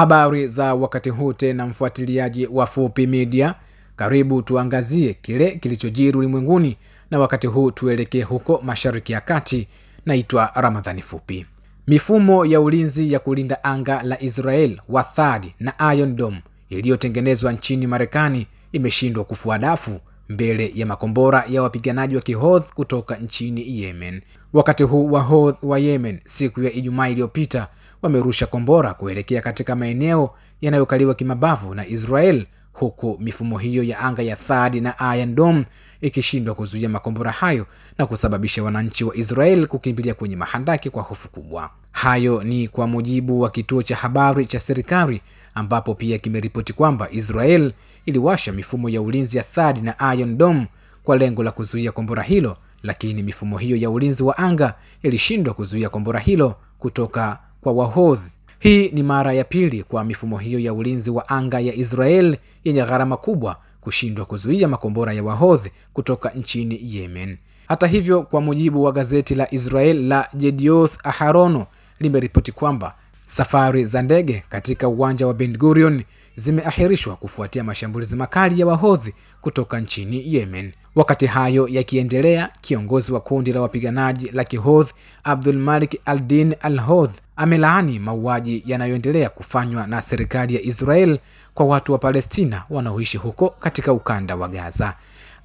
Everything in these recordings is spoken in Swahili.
Habari za wakati huu tena, mfuatiliaji wa Fupi Media, karibu tuangazie kile kilichojiri ulimwenguni, na wakati huu tuelekee huko Mashariki ya Kati. Naitwa Ramadhani Fupi. Mifumo ya ulinzi ya kulinda anga la Israel wa THAAD na Iron Dome iliyotengenezwa nchini Marekani imeshindwa kufua dafu mbele ya makombora ya wapiganaji wa Kihouthi kutoka nchini Yemen. Wakati huu Wahouthi wa Yemen siku ya Ijumaa iliyopita wamerusha kombora kuelekea katika maeneo yanayokaliwa kimabavu na Israel, huku mifumo hiyo ya anga ya THAAD na Iron Dome ikishindwa kuzuia makombora hayo na kusababisha wananchi wa Israel kukimbilia kwenye mahandaki kwa hofu kubwa. Hayo ni kwa mujibu wa kituo cha habari cha serikali, ambapo pia kimeripoti kwamba Israel iliwasha mifumo ya ulinzi ya THAAD na Iron Dome kwa lengo la kuzuia kombora hilo, lakini mifumo hiyo ya ulinzi wa anga ilishindwa kuzuia kombora hilo kutoka kwa Wahouthi. Hii ni mara ya pili kwa mifumo hiyo ya ulinzi wa anga ya Israel yenye gharama kubwa kushindwa kuzuia makombora ya Wahouthi kutoka nchini Yemen. Hata hivyo, kwa mujibu wa gazeti la Israel la Yedioth Aharono, limeripoti kwamba safari za ndege katika uwanja wa Ben Gurion zimeahirishwa kufuatia mashambulizi makali ya Wahouthi kutoka nchini Yemen. Wakati hayo yakiendelea, kiongozi wa kundi la wapiganaji la Kihouthi Abdul Malik al-Din al-Houthi amelaani mauaji yanayoendelea kufanywa na serikali ya Israel kwa watu wa Palestina wanaoishi huko katika ukanda wa Gaza.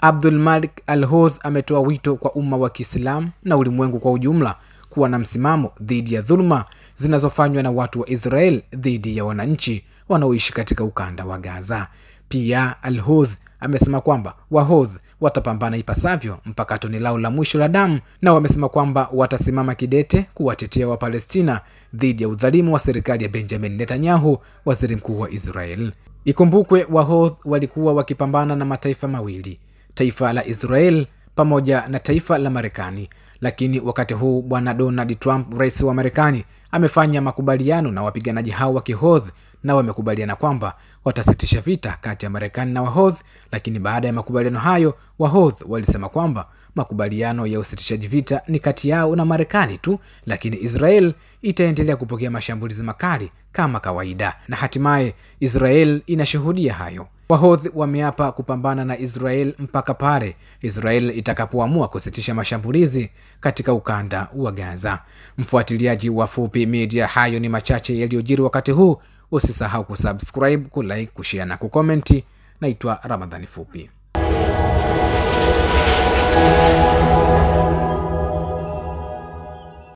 Abdul Malik al-Houthi ametoa wito kwa umma wa Kiislamu na ulimwengu kwa ujumla kuwa na msimamo dhidi ya dhuluma zinazofanywa na watu wa Israel dhidi ya wananchi wanaoishi katika ukanda wa Gaza. Pia al-Houthi amesema kwamba Wahouthi watapambana ipasavyo mpaka tone lao la mwisho la damu, na wamesema kwamba watasimama kidete kuwatetea wa Palestina dhidi ya udhalimu wa serikali ya Benjamin Netanyahu, waziri mkuu wa Israel. Ikumbukwe Wahouthi walikuwa wakipambana na mataifa mawili, taifa la Israel pamoja na taifa la Marekani, lakini wakati huu bwana Donald Trump, rais wa Marekani, amefanya makubaliano na wapiganaji hao wa Kihouthi na wamekubaliana kwamba watasitisha vita kati ya Marekani na Wahouthi. Lakini baada ya makubaliano hayo, Wahouthi walisema kwamba makubaliano ya usitishaji vita ni kati yao na Marekani tu, lakini Israel itaendelea kupokea mashambulizi makali kama kawaida, na hatimaye Israel inashuhudia hayo. Wahouthi wameapa kupambana na Israel mpaka pale Israel itakapoamua kusitisha mashambulizi katika ukanda wa Gaza. Mfuatiliaji wa Fupi Media, hayo ni machache yaliyojiri wakati huu. Usisahau kusubscribe, kulike, kushare na kukomenti. Naitwa Ramadhani Fupi.